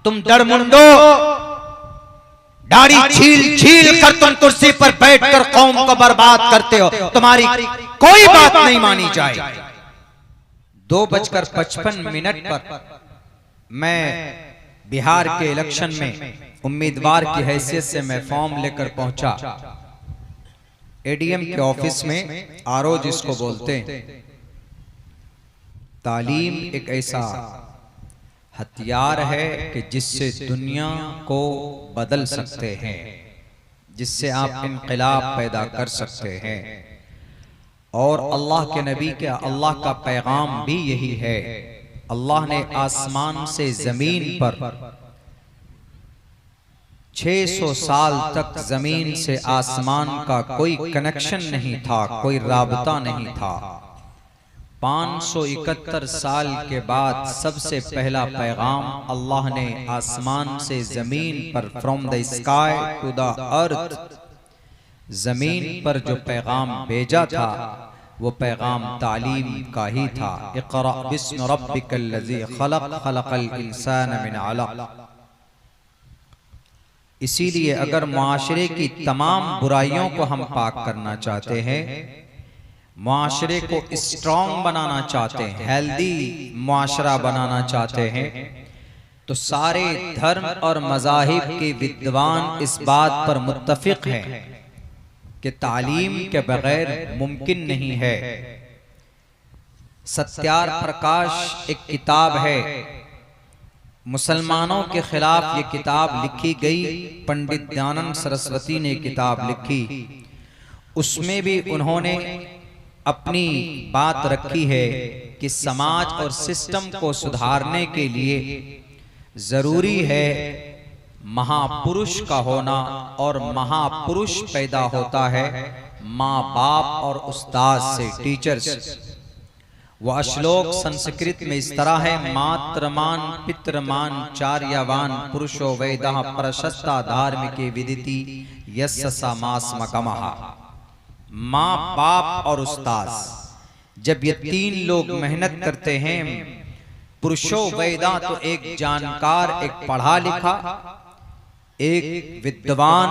तुम डरमुंडो, दाढ़ी छील छील कर तुम कुर्सी पर बैठकर कौम को बर्बाद करते हो, तुम्हारी कोई बात नहीं मानी जाए। 2:55 पर मैं बिहार के इलेक्शन में उम्मीदवार की हैसियत से मैं फॉर्म लेकर पहुंचा एडीएम के ऑफिस में। आरओ जिसको बोलते हैं, तालीम एक ऐसा हथियार है कि जिससे दुनिया को बदल सकते हैं, जिससे आप इनकलाब पैदा कर सकते हैं। और अल्लाह के नबी के अल्लाह का पैगाम भी यही है। अल्लाह ने आसमान से जमीन पर 600 साल तक जमीन से आसमान का कोई कनेक्शन नहीं था, कोई राबता नहीं था। 571 साल के बाद सबसे पहला पैगाम अल्लाह ने आसमान से जमीन पर, from the sky to the earth, जमीन पर जो पैगाम भेजा था वो पैगाम तालीम का ही था। इक़रा बिस्मि रब्बिकल लज़ी खलक़, खलक़ल इंसान मिन अलक़। इसीलिए अगर मुआशरे की तमाम बुराइयों को हम पाक करना चाहते हैं, मुआशरे को स्ट्रॉन्ग बनाना चाहते हैं, हेल्दी मुआशरा बनाना चाहते हैं, तो सारे धर्म और मज़ाहिब के विद्वान इस बात पर मुत्तफिक हैं कि तालीम के बगैर मुमकिन नहीं है। सत्यार प्रकाश एक किताब है, मुसलमानों के खिलाफ ये किताब लिखी गई, पंडित दयानंद सरस्वती ने किताब लिखी। उसमें भी उन्होंने अपनी बात रखी है कि समाज और सिस्टम को सुधारने के लिए जरूरी है महापुरुष का होना, और महापुरुष पैदा होता है माँ बाप और उस्ताद से, टीचर्स। वह श्लोक संस्कृत में इस तरह है, मात्रमान पितृमान चार्यवान पुरुषो वेदः प्रशस्ता धार्मिके विदिति यस्य समास्मकमः। माँ बाप और उस्ताद, जब ये तीन लोग मेहनत करते हैं, पुरुषो वेदा तो एक जानकार, एक पढ़ा लिखा, एक विद्वान,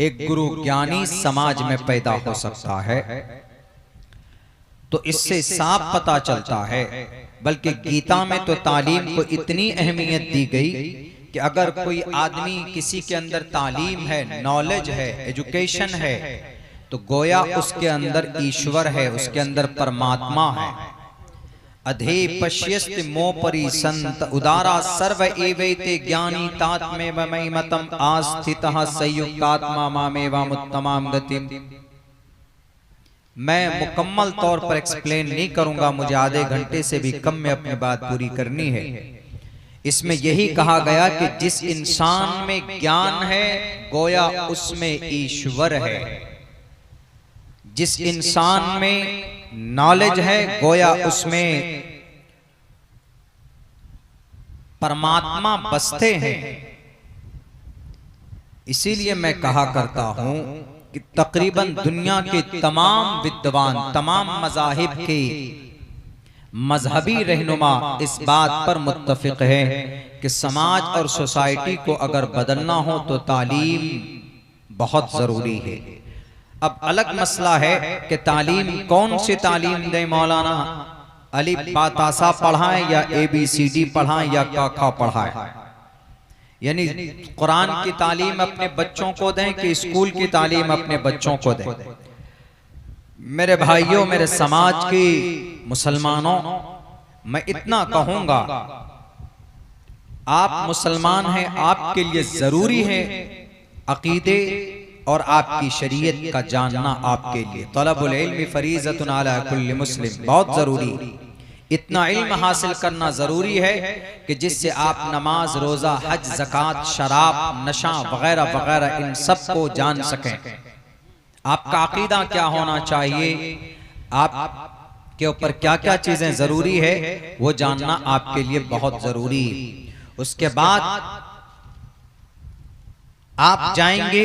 एक गुरु ज्ञानी समाज में पैदा हो सकता है। तो इससे साफ पता चलता है, बल्कि गीता में तो तालीम को इतनी अहमियत दी गई कि अगर कोई आदमी, किसी के अंदर तालीम है, नॉलेज है, एजुकेशन है, तो गोया उसके अंदर ईश्वर है, उसके अंदर परमात्मा है। अधे पश्यस्ति मोपरि संत उदारा सर्व एवैते ज्ञानी तात्मे ममई मतम आस्थितः संयुक्तात्मा मामेवामुत्तमां गतिम। मैं मुकम्मल तौर पर एक्सप्लेन नहीं करूंगा, मुझे आधे घंटे से भी कम में अपनी बात पूरी करनी है। इसमें यही कहा गया कि जिस इंसान में ज्ञान है गोया उसमें ईश्वर है, जिस इंसान में नॉलेज है गोया उसमें परमात्मा बसते हैं। इसीलिए मैं कहा करता हूं कि तकरीबन दुनिया के तमाम विद्वान, तमाम मज़ाहिब के मजहबी रहनुमा इस बात पर मुत्तफिक है कि समाज और सोसाइटी को अगर बदलना हो तो तालीम बहुत जरूरी है। अब अलग मसला है कि तालीम कौन सी तालीम दे, मौलाना अलिफ बा ता सा पढ़ाएं या ABCD पढ़ाएं या क ख पढ़ाएं, यानी कुरान की तालीम अपने बच्चों को दें कि स्कूल की तालीम अपने बच्चों को दें। मेरे भाइयों, मेरे समाज के मुसलमानों, मैं इतना कहूंगा, आप मुसलमान हैं, आपके लिए जरूरी है अकीदे और आपकी शरीयत का जानना आपके लिए। तलबुल इल्म फरीज़तुन अला कुल्ली मुस्लिम, बहुत जरूरी। इतना इल्म हासिल करना जरूरी है कि जिससे आप नमाज, रोजा, हज, ज़कात, शराब, नशा वगैरह वगैरह इन सब को जान सकें। आपका अकीदा क्या होना चाहिए, आप के ऊपर क्या क्या चीजें जरूरी है, वो जानना आपके लिए बहुत जरूरी है। उसके बाद आप जाएंगे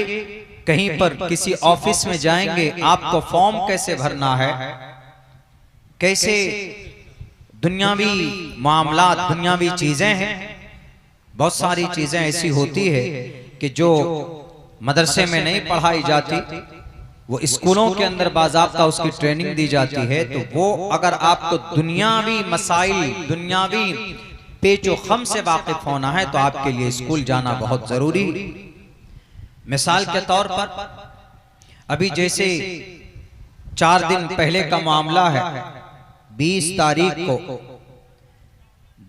कहीं पर, किसी ऑफिस में जाएंगे, आपको फॉर्म कैसे भरना है, कैसे दुनियावी मामलात, दुनियावी चीजें हैं, बहुत सारी चीजें ऐसी होती है कि जो मदरसे में नहीं पढ़ाई जाती, वो स्कूलों के अंदर बाज़ाब्ता उसकी ट्रेनिंग दी जाती है। तो वो अगर आपको दुनियावी मसाइल, दुनियावी पेचो खम से वाकिफ होना है तो आपके लिए स्कूल जाना बहुत जरूरी। मिसाल के तौर पर अभी जैसे 4 दिन पहले का मामला है, 20 तारीख को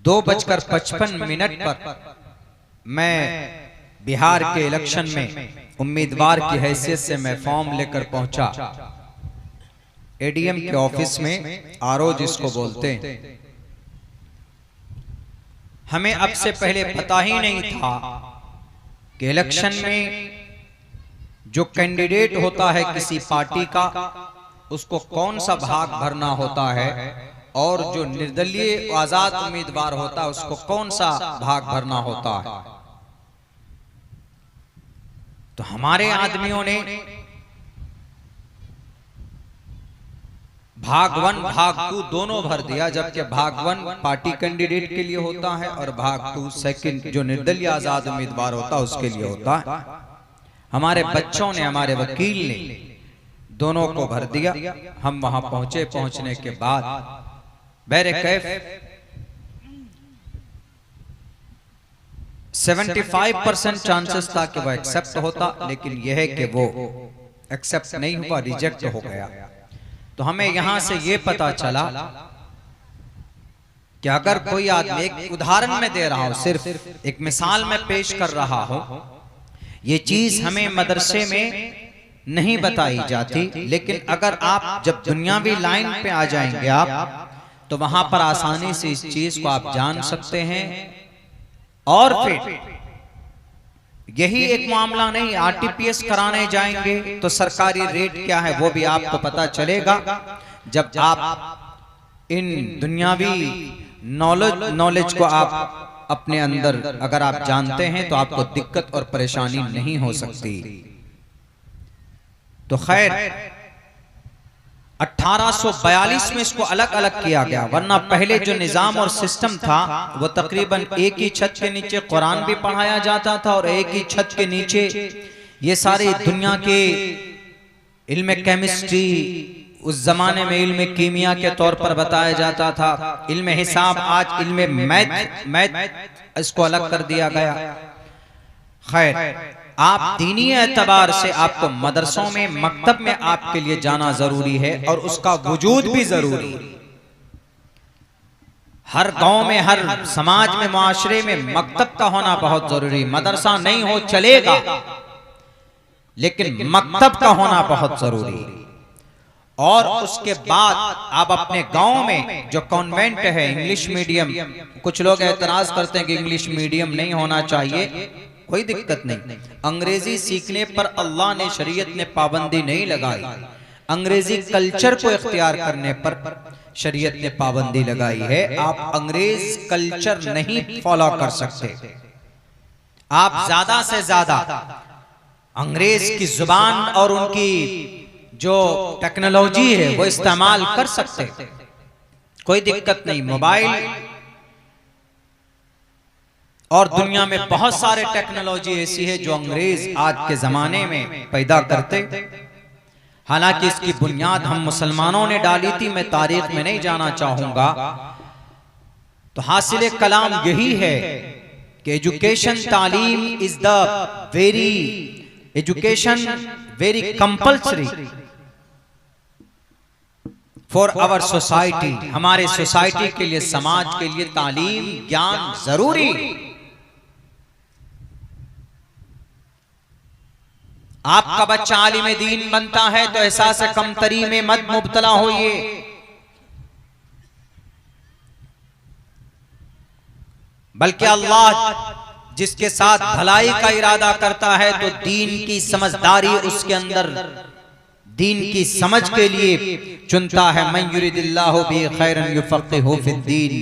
2:55 पर मैं बिहार के इलेक्शन में उम्मीदवार की हैसियत से मैं फॉर्म लेकर पहुंचा एडीएम के ऑफिस में, आरओ जिसको बोलते हैं। हमें अब से पहले पता ही नहीं था कि इलेक्शन में जो कैंडिडेट होता है किसी पार्टी का, उसको कौन सा भाग भरना होता है, और जो निर्दलीय आजाद उम्मीदवार होता है उसको कौन सा भाग भरना होता है। तो हमारे आदमियों ने भाग 1 भाग 2 दोनों भर दिया, जबकि भाग 1 पार्टी कैंडिडेट के लिए होता है और भाग 2 सेकंड जो निर्दलीय आजाद उम्मीदवार होता है उसके लिए होता है। हमारे बच्चों ने, हमारे वकील ने दोनों को भर दिया। हम वहां पहुंचे, पहुंचने के बाद बहरे कैफ 75% चांसेस था कि वह एक्सेप्ट होता, लेकिन यह है कि वो एक्सेप्ट नहीं हुआ, रिजेक्ट हो गया। तो हमें यहां से यह पता चला कि अगर कोई आदमी, एक उदाहरण में दे रहा हूं, सिर्फ एक मिसाल में पेश कर रहा हूं, ये चीज हमें मदरसे में नहीं बताई जाती, लेकिन अगर आप जब दुनियावी लाइन पे आ जाएंगे आप, तो वहां पर आसानी से इस चीज को आप जान सकते हैं। और फिर यही एक मामला नहीं, आरटीपीएस कराने जाएंगे तो सरकारी रेट क्या है वो भी आपको पता चलेगा। जब आप इन दुनियावी नॉलेज को आप अपने अंदर अगर आप जानते हैं तो आपको दिक्कत और परेशानी नहीं हो सकती। तो खैर 1842 में इसको अलग अलग किया गया, वरना पहले जो निजाम और सिस्टम था वो तकरीबन एक ही छत के नीचे कुरान भी पढ़ाया जाता था और एक ही छत के नीचे ये सारी दुनिया के इल्म केमिस्ट्री, उस जमाने में इल्म कीमिया के तौर पर बताया जाता था, इल्म हिसाब, आज इल्म मैथ इसको अलग कर दिया गया। खैर, आप दीनी एतबार से आपको मदरसों में, मकतब में आपके लिए जाना जरूरी है और उसका वजूद भी जरूरी है। हर गांव में, हर समाज में, मुआशरे में मकतब का होना बहुत जरूरी। मदरसा नहीं हो चलेगा, लेकिन मकतब का होना बहुत जरूरी है। और उसके बाद आप अपने गांव में जो कॉन्वेंट है, इंग्लिश मीडियम, कुछ लोग एतराज करते हैं कि इंग्लिश मीडियम नहीं होना चाहिए, कोई दिक्कत नहीं। अंग्रेजी सीखने पर अल्लाह ने, शरीयत ने पाबंदी नहीं लगाई। अंग्रेजी कल्चर को इख्तियार करने पर शरीयत ने पाबंदी लगाई है। आप अंग्रेज कल्चर नहीं फॉलो कर सकते। आप ज्यादा से ज्यादा अंग्रेज की जुबान और उनकी जो टेक्नोलॉजी है वो इस्तेमाल कर सकते, कोई दिक्कत नहीं। मोबाइल और दुनिया में बहुत सारे टेक्नोलॉजी ऐसी है जो अंग्रेज आज के जमाने में पैदा करते। हालांकि इसकी बुनियाद हम मुसलमानों ने डाली थी, मैं तारीख में नहीं जाना चाहूंगा। तो हासिल कलाम यही है कि एजुकेशन, तालीम is the very compulsory for our society. हमारे सोसाइटी के लिए, समाज के लिए तालीम, ज्ञान जरूरी। आपका बच्चा आलिम दीन बनता है तो एहसास कमतरी में मत मुब्तला होइए। बल्कि अल्लाह जिसके साथ भलाई का इरादा करता है तो दीन की समझदारी उसके अंदर, दीन की समझ के लिए चुनता है। मन युरिदिल्लाहु बिही खैरन युफ़क़्क़िहु फ़िद्दीन।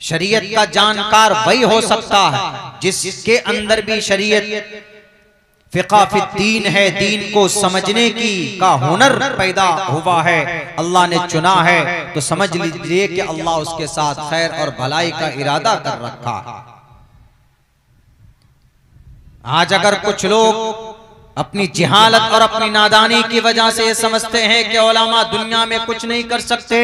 शरीयत का जानकार वही हो सकता है जिसके अंदर भी शरीयत, फ़िक़्ह फ़िद्दीन है, दीन को समझने की का हुनर पैदा हुआ है, अल्लाह ने चुना है। तो समझ लीजिए कि अल्लाह उसके साथ खैर और भलाई का इरादा कर रखा है। आज अगर कुछ लोग अपनी जिहालत और अपनी नादानी की वजह से ये समझते हैं कि उलमा दुनिया में कुछ नहीं कर सकते,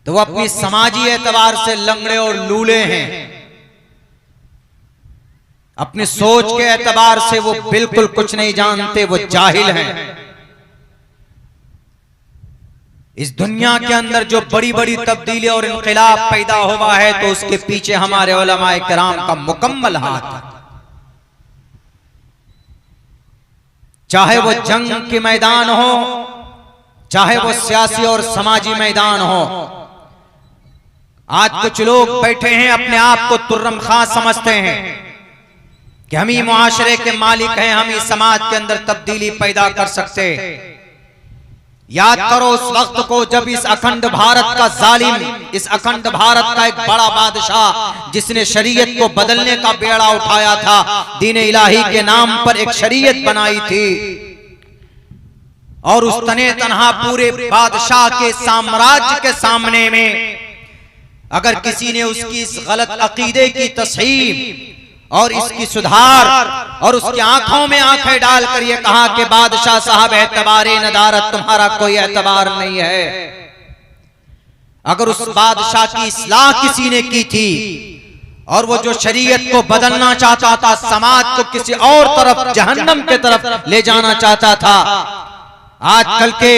तो वो अपनी समाजी एतबार से लंगड़े और लूले हैं। अपनी सोच के एतबार से वो बिल्कुल कुछ नहीं जानते, वो जाहिल हैं। इस दुनिया के अंदर जो बड़ी बड़ी तब्दीली और इनकलाब पैदा हुआ है तो उसके पीछे हमारे उलमाए किराम का मुकम्मल हाथ है। चाहे वो जंग के मैदान हो, चाहे वो सियासी और समाजी मैदान हो। आज कुछ लोग बैठे हैं अपने आप को तुर्रम खां समझते हैं कि हम ही मुआशरे के मालिक हैं, हम ही समाज के अंदर तब्दीली पैदा कर सकते। याद करो उस वक्त को जब इस अखंड भारत का जालिम, इस अखंड भारत का एक बड़ा बादशाह जिसने शरीयत को बदलने का बेड़ा उठाया था, दीन इलाही के नाम पर एक शरीयत बनाई थी, और उस तने तनहा पूरे बादशाह के साम्राज्य के सामने में अगर किसी ने उसकी इस गलत अकीदे की तस्हीह और इसकी सुधार और उसकी आंखों में आंखें डालकर ये कहा कि बादशाह साहब एतबारे नदारत तुम्हारा कोई एतबार नहीं है, अगर उस बादशाह की इस्लाह किसी ने की थी और वो जो शरीयत को बदलना चाहता था, समाज को किसी और तरफ जहन्नम के तरफ ले जाना चाहता था, आजकल के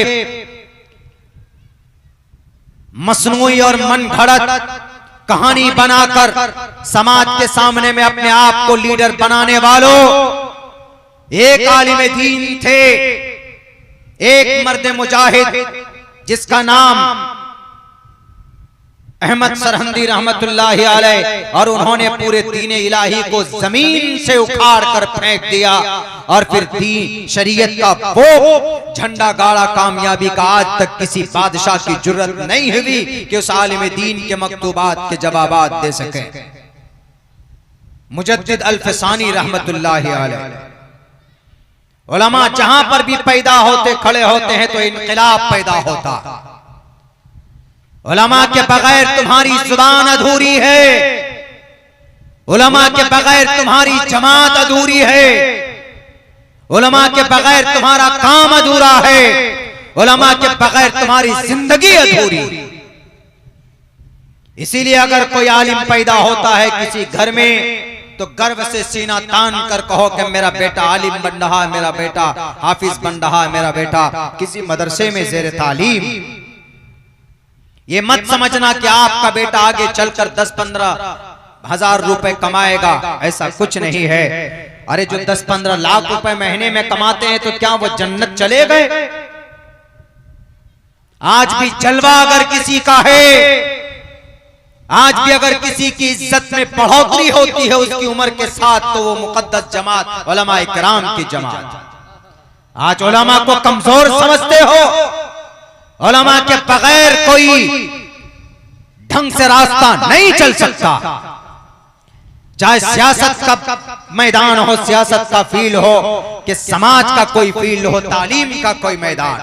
मसनूई और मन घड़त कहानी बनाकर समाज के सामने में अपने आप को लीडर बनाने वालों, एक आलिम दीन थे, एक मर्द मुजाहिद जिसका नाम अहमद सरहंदी रहमतुल्लाहि अलैह, और उन्होंने पूरे दीन इलाही को जमीन से उखाड़ कर फेंक दिया और फिर दीन शरीयत का वो झंडा गाड़ा कामयाबी का। आज तक किसी बादशाह की जुर्रत नहीं हुई कि उस आलिम दीन के मकतूबात के जवाबात दे सके। मुजद्दिद अल-फसानी रहमतुल्लाहि अलैह, उलमा जहां पर भी पैदा होते खड़े होते हैं तो इनकलाब पैदा होता। उलमा के बगैर तुम्हारी जुबान अधूरी है, उलमा के बगैर तुम्हारी जमात अधूरी है, उलमा के बगैर तुम्हारा काम अधूरा है, उलमा के बगैर तुम्हारी जिंदगी अधूरी। इसीलिए अगर कोई आलिम पैदा होता है किसी घर में तो गर्व से सीना तान कर कहो कि मेरा बेटा आलिम बन रहा है, मेरा बेटा हाफिज बन रहा है, मेरा बेटा किसी मदरसे में जेर तालीम। ये मत समझना कि आपका बेटा आगे चलकर 10-15 हजार रुपए कमाएगा, ऐसा कुछ नहीं है। अरे जो 10-15 लाख रुपए महीने में कमाते हैं तो क्या वो जन्नत चले गए? आज भी जलवा अगर किसी का है, आज भी अगर किसी की इज्जत में बढ़ोतरी होती है उसकी उम्र के साथ, तो वो मुकद्दस जमात उलमा इकराम की जमात। आज उलमा को कमजोर समझते हो, उलमा के बगैर कोई ढंग से रास्ता नहीं चल सकता। चाहे सियासत का मैदान हो, सियासत का फील्ड हो, कि समाज का कोई फील्ड हो, तालीम का कोई मैदान।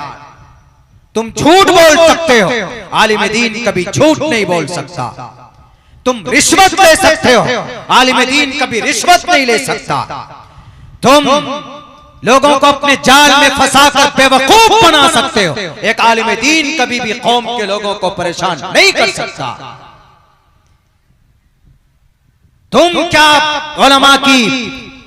तुम झूठ बोल सकते हो, आलिम दीन कभी झूठ नहीं बोल सकता। तुम रिश्वत ले सकते हो, आलिम दीन कभी रिश्वत नहीं ले सकता। तुम लोगों को अपने जाल में फंसाकर बेवकूफ बना सकते हो, एक आलिम दीन कभी भी कौम के लोगों को परेशान नहीं कर सकता। तुम क्या उलमा की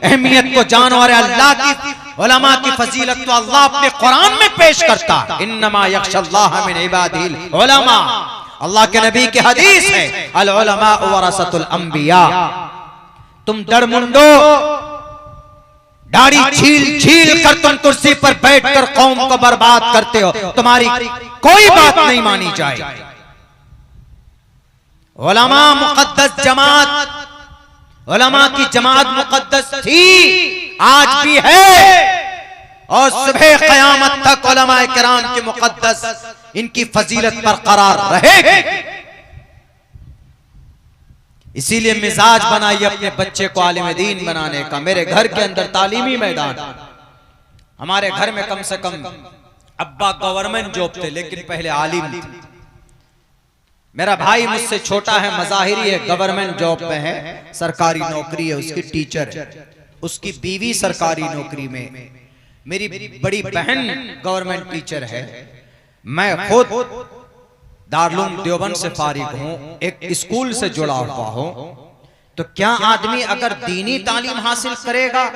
अहमियत को जानो? और अल्लाह की उलमा की फजीलत तो अल्लाह अपने कुरान में पेश करता, इन्नमा यख्शल्लाह मिन इबादिहिल उलमा। अल्लाह के नबी की हदीस है, अल उलमा वरसतुल अंबिया। तुम डरमुंडो दाढ़ी छील छील कर तुम कुर्सी पर बैठकर कौम को बर्बाद करते हो, तुम्हारी कोई बात नहीं मानी जाए। उलमा मुकद्दस जमात, उलमा की जमात मुकद्दस थी, आज भी है, और सुबह क़यामत तक उलमा किराम की मुकद्दस इनकी फजीलत बरकरार रहेगी। इसीलिए मिजाज बनाइए अपने बच्चे को आलिम दीन बनाने का। मेरे घर के अंदर तालीमी मैदान, हमारे घर में कम से कम अब्बा गवर्नमेंट जॉब थे लेकिन पहले आलिम थे। मेरा भाई मुझसे छोटा है, मज़ाहिरी है, गवर्नमेंट जॉब पे है, सरकारी नौकरी है, उसकी टीचर है, उसकी बीवी सरकारी नौकरी में, मेरी बड़ी बहन गवर्नमेंट टीचर है, मैं खुद दारुल देवबंद से फारिग हूं, एक स्कूल से जुड़ा हुआ हूं। तो क्या आदमी अगर दीनी तालीम हासिल करेगा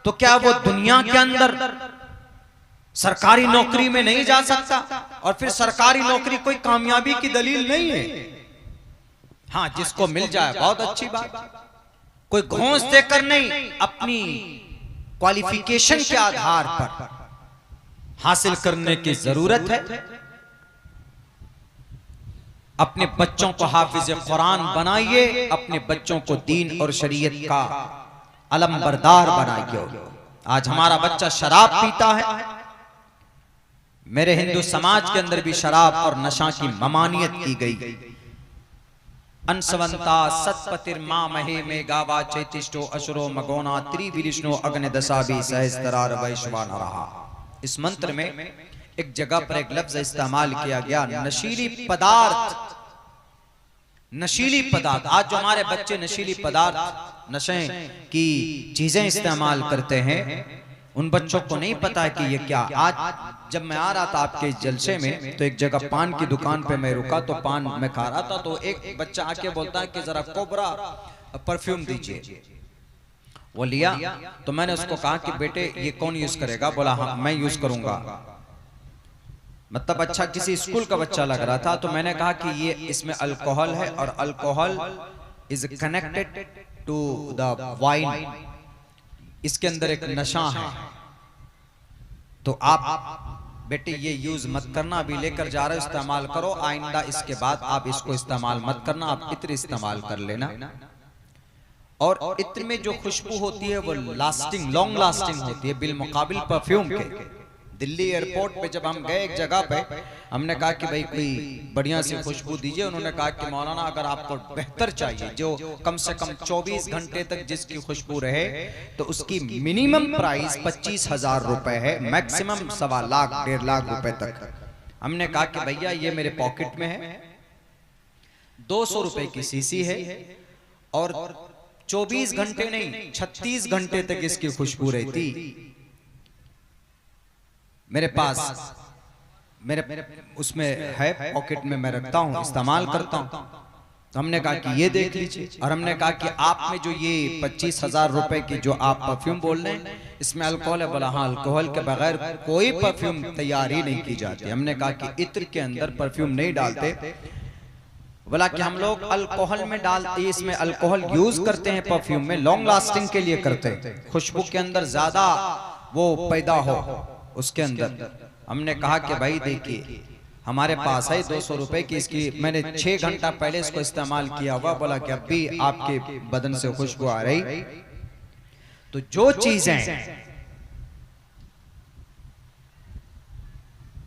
तो क्या वो दुनिया के अंदर सरकारी नौकरी में नहीं जा सकता? और फिर सरकारी नौकरी कोई कामयाबी की दलील नहीं है। हाँ, जिसको मिल जाए बहुत अच्छी बात, कोई घोंस देकर नहीं, अपनी क्वालिफिकेशन के आधार पर हासिल करने की जरूरत है। अपने बच्चों को हाफिज कुरान बनाइए, अपने बच्चों को दीन और शरीयत का अलमबरदार बनाइए। आज हमारा बच्चा शराब पीता है। मेरे हिंदू समाज के अंदर भी शराब और नशा की ममानियत की गई। अंशवंता सतपतिर्मा महे में गावा चैतिष्टो अशुरो मगोना त्रिविष्णु अग्नि दशाबी सहस्त्रार वैश्वान रहा। इस मंत्र में एक जगह पर एक लफ्ज इस्तेमाल किया गया, नशीली पदार्थ। नशीली पदार्थ, आज जो हमारे बच्चे नशीली पदार्थ, नशे की चीजें इस्तेमाल करते हैं, उन बच्चों को नहीं पता है कि ये क्या। आज जब मैं आ रहा था आपके जलसे में, तो एक जगह पान की दुकान पे मैं रुका, तो पान मैं खा रहा था, तो एक बच्चा आके बोलता है कि जरा कोबरा परफ्यूम दीजिए। वो लिया, तो मैंने उसको कहा कि बेटे ये कौन यूज करेगा? बोला हाँ मैं यूज करूंगा। मतलब अच्छा किसी स्कूल का बच्चा लग रहा था। तो मैंने कहा कि ये इसमें अल्कोहल है और alcohol is connected to the wine, इसके अंदर एक नशा है, तो आप बेटे ये यूज मत करना, अभी लेकर जा रहे हो इस्तेमाल करो, आइंदा इसके बाद आप इसको इस्तेमाल मत करना, आप इत्र इस्तेमाल कर लेना। और इत्र में जो खुशबू होती है वो लास्टिंग, लॉन्ग लास्टिंग होती है बिलमुकाबिल परफ्यूम के। दिल्ली एयरपोर्ट पे जब हम गए एक जगह पे, हमने कहा कि भाई कोई बढ़िया सी खुशबू दीजिए। उन्होंने कहा कि मौलाना अगर आपको बेहतर चाहिए, जो कम से कम 24 घंटे तक जिसकी खुशबू रहे, तो उसकी मिनिमम प्राइस 25,000 रुपए है, मैक्सिमम 1.25 लाख 1.5 लाख रुपए तक। हमने कहा कि भैया ये मेरे पॉकेट में है, 200 रुपए की सीसी है और 24 घंटे नहीं 36 घंटे तक इसकी खुशबू रहती मेरे पास, मेरे उसमें है, पॉकेट में मैं रखता हूं, इस्तेमाल करता हूं। तो हमने कहा कि ये देख लीजिए, और हमने कहा कि आप में जो ये 25,000 रुपए की जो आप परफ्यूम बोल रहे हैं, इसमें अल्कोहल है? बोला हाँ, अल्कोहल के बगैर कोई परफ्यूम तैयार ही नहीं की जाती। हमने कहा कि इत्र के अंदर परफ्यूम नहीं डालते। बोला कि हम लोग अल्कोहल में डालते, इसमें अल्कोहल यूज करते हैं परफ्यूम में, लॉन्ग लास्टिंग के लिए करते हैं, खुशबू के अंदर ज्यादा वो पैदा हो उसके अंदर। हमने कहा कि भाई देखिए हमारे पास है 200 रुपए की, इसकी मैंने 6 घंटा पहले इसको इस्तेमाल किया हुआ। बोला कि अब भी आपके बदन से खुशबू आ रही। तो जो चीजें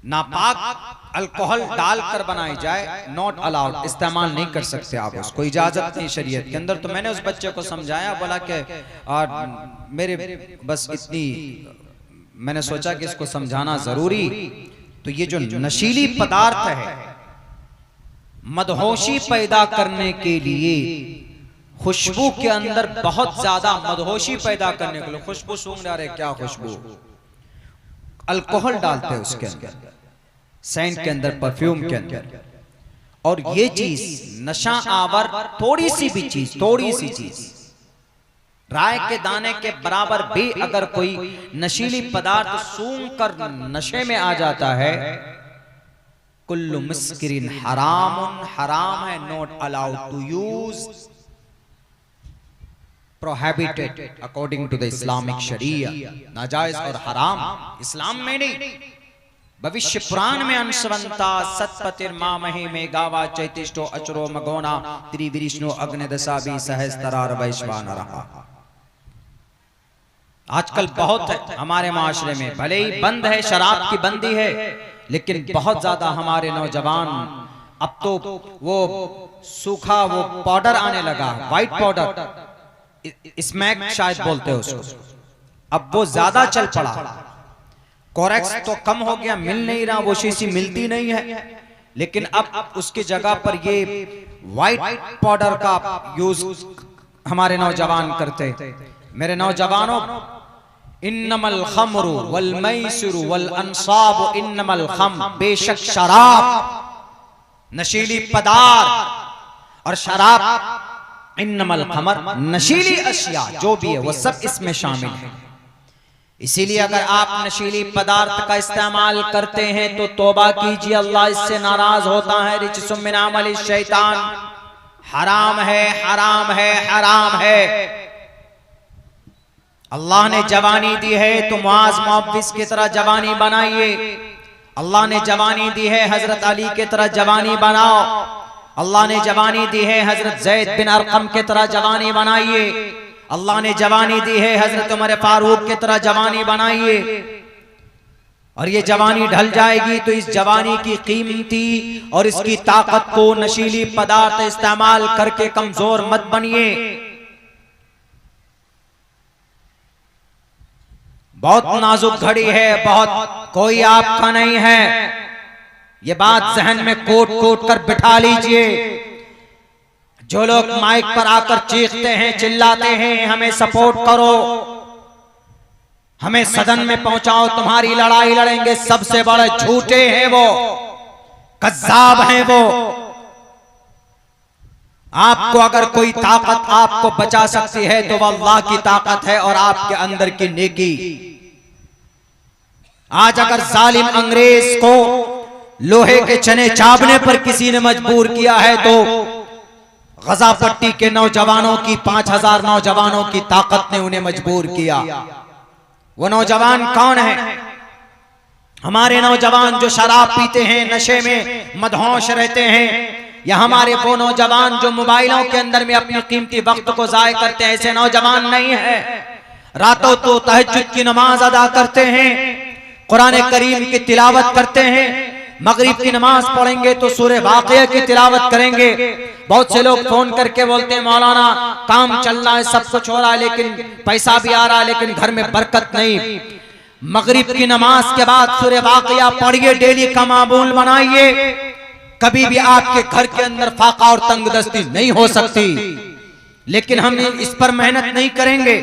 नापाक अल्कोहल डालकर बनाई जाए, नॉट अलाउड, इस्तेमाल नहीं कर सकते आप, उसको इजाजत नहीं शरीयत के अंदर। तो मैंने उस बच्चे को समझाया, बोला कि और मेरे बस इतनी मैंने सोचा कि इसको समझाना जरूरी। तो ये जो नशीली पदार्थ है, मदहोशी पैदा करने के लिए, खुशबू के अंदर बहुत ज्यादा मदहोशी पैदा करने के लिए, खुशबू सूंघ रहे क्या खुशबू, अल्कोहल डालते हैं उसके अंदर, सेंट के अंदर, परफ्यूम के अंदर। और ये चीज नशा आवर, थोड़ी सी भी चीज, थोड़ी सी चीज, राय के दाने के बराबर भी अगर कोई नशीली पदार्थ सूंघ कर नशे में आ जाता है, कुल्लु मुस्किरिन हरामुन, हराम है, not allowed to use, prohibited according to the Islamic शरीया, नाजायज और हराम इस्लाम में नहीं। भविष्य पुराण में अंशवंता सतपतिर्मा महे में गावा चैतिष्टो अचरो मगोना त्रिविष्णु अग्नि दशाबी सहस्त्रार वैश्वान रहा। आजकल बहुत है हमारे माशरे में, भले ही बंद है, शराब की बंदी है, लेकिन बहुत ज्यादा हमारे नौजवान, अब तो वो सूखा वो पाउडर आने लगा, व्हाइट पाउडर, स्मैक शायद बोलते हैं उसको, अब वो ज्यादा चल पड़ा। कोरेक्स तो कम हो गया, मिल नहीं रहा, वो शीशी मिलती नहीं है, लेकिन अब उसकी जगह पर ये व्हाइट पाउडर का यूज हमारे नौजवान करते। मेरे नौजवानों, इन्नमल खम्रु वल मैसिरु वल अंसाब इन्नमल खम्र, बेशक शराब, नशीली पदार्थ और शराब, इन्नमल खमर, नशीली अशिया जो भी है वो सब इसमें शामिल है। इसीलिए अगर आप नशीली पदार्थ का इस्तेमाल करते हैं तो तौबा कीजिए, अल्लाह इससे नाराज होता है। रिजसुम मिन अमल शैतान, हराम है, हराम है, हराम है। अल्लाह ने जवानी दी है तो मुआज मुअव्विज की तरह जवानी बनाइए। अल्लाह ने जवानी दी है हजरत अली की तरह जवानी बनाओ। अल्लाह ने जवानी दी है हजरत ज़ैद बिन अरकम की तरह जवानी बनाइए। अल्लाह ने जवानी दी है हजरत उमर फारूक की तरह जवानी बनाइए। और ये जवानी ढल जाएगी तो इस जवानी की कीमती और इसकी ताकत को नशीली पदार्थ इस्तेमाल करके कमजोर मत बनिए। बहुत नाजुक घड़ी है, बहुत कोई आपका नहीं है। ये बात जहन में कोट कोट कर बिठा लीजिए। जो लोग माइक पर आकर चीखते हैं, चिल्लाते हैं, हमें सपोर्ट करो, हमें सदन में पहुंचाओ, तुम्हारी लड़ाई लड़ेंगे, सबसे बड़े झूठे हैं वो, कज़्ज़ाब हैं वो। आपको अगर कोई ताकत आपको बचा सकती है तो वह अल्लाह की ताकत है और आपके अंदर की नेकी। आज अगर जालिम अंग्रेज को लोहे के चने चाबने पर किसी ने मजबूर किया है तो गजा पट्टी के नौजवानों की 5000 नौजवानों की ताकत ने उन्हें मजबूर किया। वो नौजवान कौन है? हमारे नौजवान जो शराब पीते हैं, नशे में मदहोश रहते हैं, या हमारे वो नौजवान जो मोबाइलों के अंदर में अपने कीमती वक्त को जाया करते हैं, ऐसे नौजवान नहीं है। रातों तो तहज्जुद की नमाज अदा करते हैं, कुरान करीम की तिलावत करते हैं, मगरिब की नमाज पढ़ेंगे तो सूरह वाक़िया की तिलावत करेंगे। बहुत से लोग फोन करके बोलते हैं मौलाना काम चल रहा है, सब कुछ हो रहा है, लेकिन पैसा भी आ रहा है, लेकिन घर में बरकत नहीं। मगरिब की नमाज के बाद सूरह वाक़िया पढ़िए, डेली का मामूल बनाइए। कभी भी आपके घर के अंदर फाका और तंगदस्ती नहीं हो सकती, लेकिन हम इस पर मेहनत नहीं करेंगे।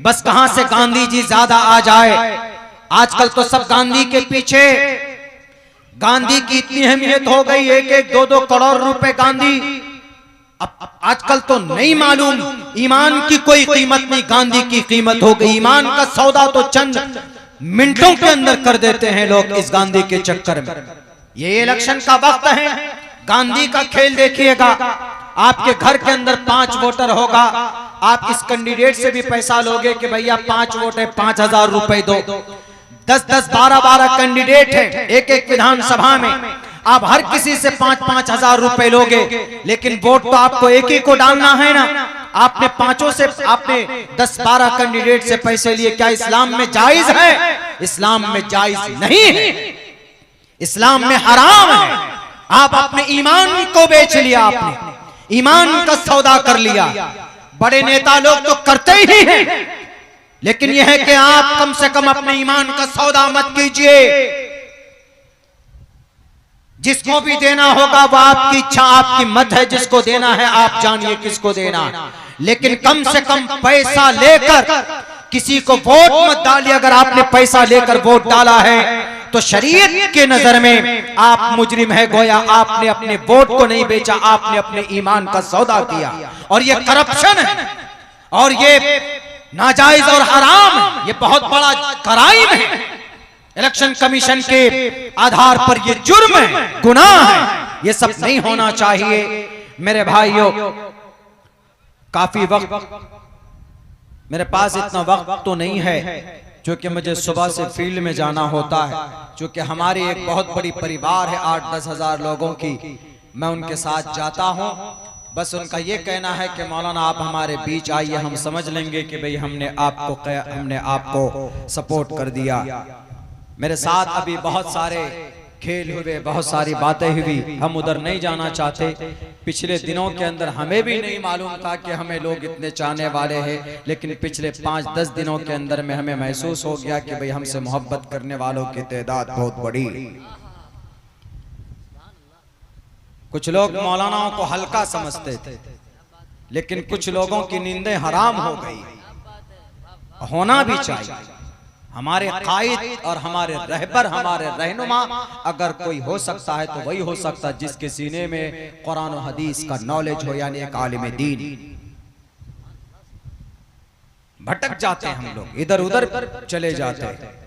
बस कहां से गांधी जी ज्यादा आ जाए। आजकल तो सब गांधी के पीछे, गांधी की इतनी अहमियत हो गई, 1-1, 2-2 करोड़ रुपए गांधी। अब आजकल तो नहीं मालूम ईमान की कोई कीमत नहीं, गांधी की कीमत हो गई। ईमान का सौदा तो चंद मिनटों के अंदर कर देते हैं लोग इस गांधी के चक्कर में। ये इलेक्शन का वक्त है, गांधी का खेल देखिएगा। आपके घर के अंदर 5 वोटर होगा, आप इस कैंडिडेट से भी पैसा लोगे कि भैया 5 वोट है, 5000 रुपए दो। 10-10, 12-12 कैंडिडेट है एक विधानसभा में, आप हर किसी से 5-5 हजार रुपए लोगे, लेकिन वोट तो आपको एक ही को डालना है ना। आपने 5 से, आपने 10-12 कैंडिडेट से पैसे लिए, क्या इस्लाम में जायज है? इस्लाम में जायज नहीं है, इस्लाम में हराम है। आप अपने ईमान को बेच लिया, आपने ईमान का सौदा कर लिया। बड़े नेता लोग तो करते ही हैं, लेकिन यह है कि आप कम से कम अपने ईमान का सौदा मत कीजिए। जिसको भी देना होगा वो आपकी इच्छा, आपकी मत है, जिसको देना है आप जानिए किसको देना, लेकिन कम से कम पैसा लेकर किसी को वोट मत डालिए। अगर आपने पैसा लेकर वोट डाला है तो शरीयत के नजर में आप मुजरिम है, गोया आपने अपने वोट को नहीं बेचा, आपने अपने ईमान का सौदा किया। और ये करप्शन है, और ये नाजायज और हराम है, ये बहुत बड़ा क्राइम है। इलेक्शन कमीशन के आधार पर ये जुर्म है, गुनाह है, ये सब नहीं होना चाहिए। मेरे भाइयों, काफी वक्त मेरे पास इतना वक्त तो नहीं है, क्योंकि मुझे सुबह से फील्ड में जाना होता है। क्योंकि हमारी एक बहुत बड़ी परिवार है 8-10 हजार लोगों की, मैं उनके साथ जाता हूं। बस उनका ये कहना है कि मौलाना आप हमारे बीच आइए, हम समझ लेंगे कि भाई हमने आपको सपोर्ट कर दिया। मेरे साथ अभी बहुत सारे खेल हुए, बहुत सारी बातें हुई, हम उधर नहीं जाना चाहते। पिछले दिनों के अंदर हमें भी नहीं मालूम था कि हमें लोग इतने चाहने वाले हैं, लेकिन पिछले 5-10 दिनों के अंदर में हमें महसूस हो गया कि भाई हमसे मोहब्बत करने वालों की तादाद बहुत बड़ी। कुछ लोग मौलानाओं को हल्का समझते थे, लेकिन कुछ लोगों की नींदें हराम हो गई। होना भी चाहिए। हमारे कायद और हमारे रहबर, हमारे रहनुमा अगर कोई हो सकता है तो वही हो सकता है जिसके सीने में कुरान और हदीस का नॉलेज हो, यानी एक आलिम दीन। भटक जाते हैं हम लोग, इधर उधर चले जाते हैं।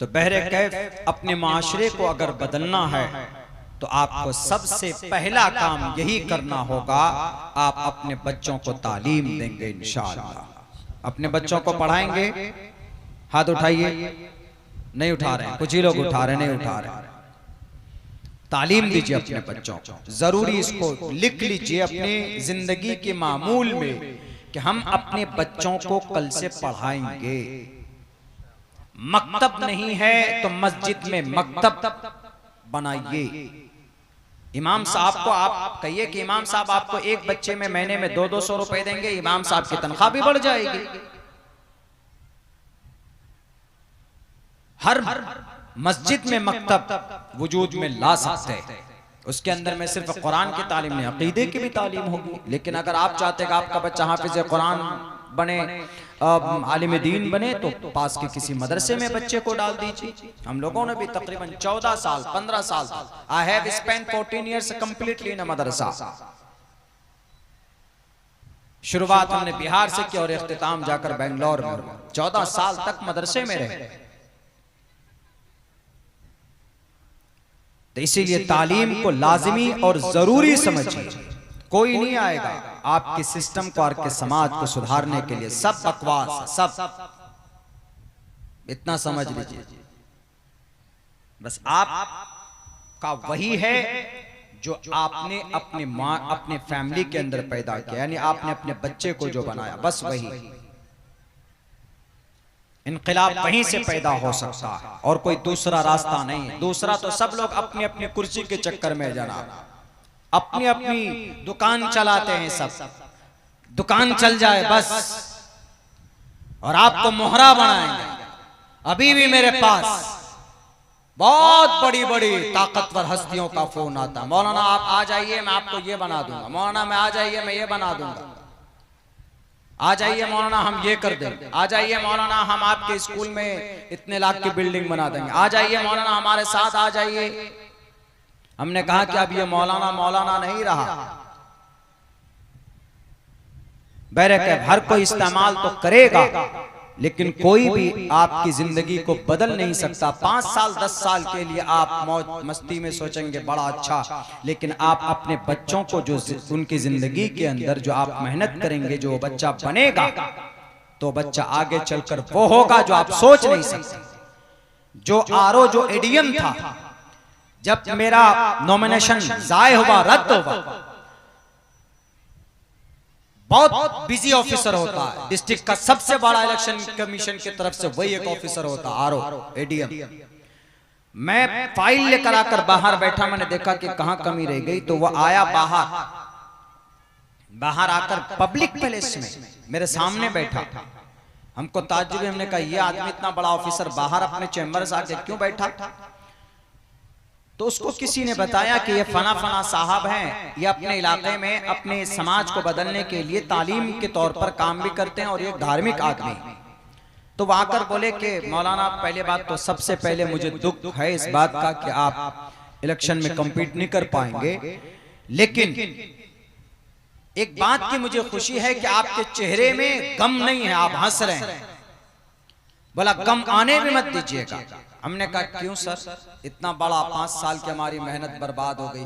तो बहरे कैफ अपने माशरे को अगर बदलना है तो आपको सबसे पहला काम यही करना होगा, आप अपने बच्चों को तालीम देंगे इंशाअल्लाह। अपने बच्चों को पढ़ाएंगे। हाथ उठाइए। नहीं उठा रहे हैं, कुछ ही लोग उठा रहे, नहीं उठा रहे। तालीम दीजिए अपने बच्चों को। जरूरी इसको लिख लीजिए अपनी जिंदगी के मामूल में कि हम अपने बच्चों को कल से पढ़ाएंगे। मकतब नहीं है तो मस्जिद में मकतब बनाइए। इमाम साहब को आप कहिए कि इमाम साहब आपको एक बच्चे में महीने में 200-200 रुपए देंगे, इमाम साहब की तनख्वाह भी बढ़ जाएगी। हर मस्जिद में मकतब वजूद में ला सकते हैं। उसके अंदर में सिर्फ कुरान की तालीम नहीं, अकीदे की भी तालीम होगी। लेकिन अगर आप चाहते हैं कि आपका बच्चा हाफिज कुरान बने, आलिम दीन बने, तो पास के किसी मदरसे में बच्चे को डाल दीजिए। हम लोगों ने भी तकरीबन 14 साल 15 साल I have spent 14 years completely in a madrasa. शुरुआत हमने बिहार से की और इख्तिताम जाकर बेंगलोर में। 14 साल तक मदरसे में रहे। तो इसीलिए तालीम को लाजिमी और जरूरी समझिए। कोई नहीं आएगा आपके सिस्टम को, आपके समाज को सुधारने के लिए। सब बकवास, सब इतना समझ लीजिए। बस आप का वही है जो आपने अपने माँ, अपने फैमिली के अंदर पैदा किया, यानी आपने अपने बच्चे को जो बनाया, बस वही। इनकलाब वहीं से पैदा हो सकता है और कोई दूसरा रास्ता नहीं। दूसरा तो सब लोग अपनी अपनी कुर्सी के चक्कर में जनाब अपनी अपनी दुकान चलाते हैं। सब दुकान चल जाए बस, और आपको मोहरा बनाएंगे। अभी भी मेरे पास बहुत बड़ी बड़ी ताकतवर हस्तियों का फोन आता, मौलाना आप आ जाइए मैं आपको ये बना दूंगा, मौलाना मैं आ जाइए मैं ये बना दूंगा, आ जाइए मौलाना हम ये कर देंगे, आ जाइए मौलाना हम आपके स्कूल में इतने लाख की बिल्डिंग बना देंगे, आ जाइए मौलाना हमारे साथ आ जाइए। हमने कहा कि अब ये मौलाना मौलाना नहीं रहा। बैरक हर कोई इस्तेमाल तो करेगा, लेकिन कोई भी आपकी जिंदगी को बदल नहीं सकता। 5 साल 10 साल के लिए आप मौज मस्ती में सोचेंगे बड़ा अच्छा, लेकिन आप अपने बच्चों को जो उनकी जिंदगी के अंदर जो आप मेहनत करेंगे, जो बच्चा बनेगा, तो बच्चा आगे चलकर वो होगा जो आप सोच नहीं सकते। जो आरओ जो एडीएम था, जब मेरा नॉमिनेशन जाय हुआ, रद्द हुआ, बहुत बिजी ऑफिसर होता है डिस्ट्रिक्ट का, सबसे बड़ा इलेक्शन कमीशन की तरफ से वही एक ऑफिसर होता है, आरओ एडीएम। मैं फाइल लेकर आकर बाहर बैठा, मैंने देखा कि कहां कमी रह गई, तो वो आया बाहर आकर पब्लिक प्लेस में मेरे सामने बैठा। हमको ताज्जुब, हमने कहा ये आदमी इतना बड़ा ऑफिसर बाहर अपने चैम्बर से आके क्यों बैठा? तो उसको किसी ने बताया कि ये फना फना साहब हैं, ये अपने इलाके में अपने समाज को बदलने के लिए तालीम के तौर पर काम भी करते हैं और ये धार्मिक आदमी। तो वहां आकर बोले कि मौलाना पहले बात तो सबसे पहले मुझे दुख है इस बात का कि आप इलेक्शन में कम्पीट नहीं कर पाएंगे, लेकिन एक बात की मुझे खुशी है कि आपके चेहरे में गम नहीं है, आप हंस रहे हैं। बोला गम आने भी मत दीजिएगा। हमने कहा क्यों सर, इतना बड़ा 5 साल की हमारी मेहनत बर्बाद हो गई,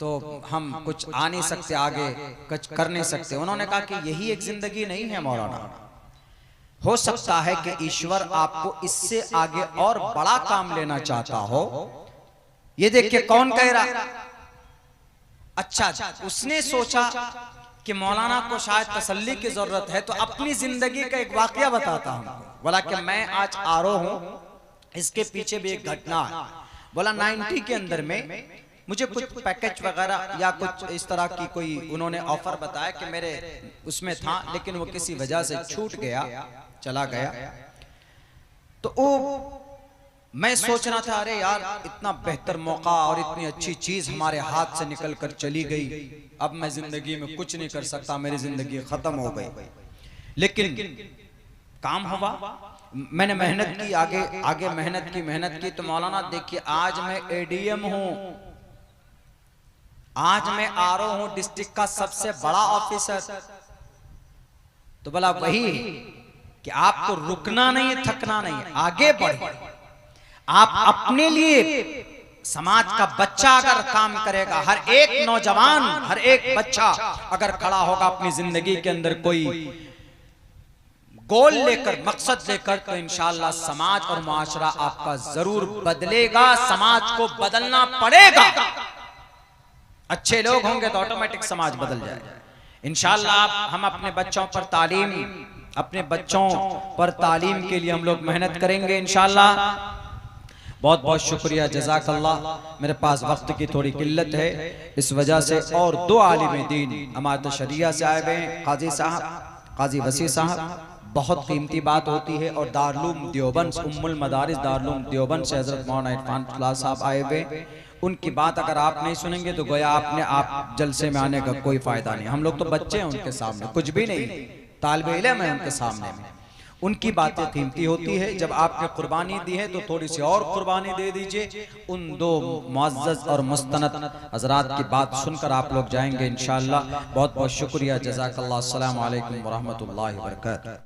तो हम कुछ आ नहीं सकते आगे, कुछ कर नहीं सकते। उन्होंने कहा कि यही एक जिंदगी नहीं है मौलाना, हो सकता है कि ईश्वर आपको इससे आगे और बड़ा काम लेना चाहता हो। ये देखिए कौन कह रहा? अच्छा, उसने सोचा कि मौलाना को शायद तसल्ली की जरूरत है, तो अपनी जिंदगी का एक वाकया बताता हूं। बोला कि मैं आज आरो हूं, इसके पीछे भी एक घटना है। बोला 90 के अंदर में मुझे कुछ पैकेज वगैरह या कुछ इस तरह की कोई उन्होंने ऑफर बताया कि मेरे उसमें था, लेकिन वो किसी वजह से छूट गया, चला गया। तो वो मैं सोच रहा था अरे यार इतना बेहतर मौका और इतनी अच्छी चीज हमारे हाथ से निकल कर चली गई, अब मैं जिंदगी में कुछ नहीं कर सकता, मेरी जिंदगी खत्म हो गई। लेकिन काम हुआ, मैंने मेहनत की, आगे आगे मेहनत की तो मौलाना देखिए आज मैं एडीएम हूं, आज मैं आरओ हूं, डिस्ट्रिक्ट का सबसे बड़ा ऑफिसर। तो बोला वही कि आपको रुकना नहीं, थकना नहीं, आगे बढ़े। आप अपने लिए, समाज का बच्चा अगर काम करेगा, हर एक नौजवान, हर एक बच्चा अगर खड़ा होगा अपनी जिंदगी के अंदर कोई गोल लेकर, मकसद लेकर, तो इंशाअल्लाह समाज और माशरा आपका जरूर बदलेगा, समाज को बदलना पड़ेगा। अच्छे लोग होंगे तो ऑटोमेटिक समाज बदल जाएगा इंशाअल्लाह। हम अपने बच्चों पर तालीम के लिए हम लोग मेहनत करेंगे इंशाअल्लाह। बहुत बहुत शुक्रिया, जज़ाकल्लाह। मेरे पास वक्त की थोड़ी किल्लत है, इस वजह से, और दो आलिम दीन अमानत शरिया से आए हुए हैं, काजी साहब, काजी वसी साहब, बहुत कीमती बात होती है। और दारुल देवबंद, उम्मुल मदारिस दारुल देवबंद से हजरत मौलाना इरफान फलाह साहब आए हुए। उनकी बात अगर आप नहीं सुनेंगे तो गोया आप जलसे में आने का कोई फायदा नहीं। हम लोग तो बच्चे हैं उनके सामने, कुछ भी नहीं, तालिबे इल्म है उनके सामने में। उनकी बातें कीमती होती है। जब आपने कुर्बानी दी है तो थोड़ी सी और कुर्बानी दे दीजिए। उन दो मुअज़्ज़ज़ और मुस्तनद हजरात की बात सुनकर आप लोग जाएंगे इंशाअल्लाह। बहुत बहुत शुक्रिया, जज़ाकल्लाह। अस्सलामु अलैकुम व रहमतुल्लाहि व बरकातहू।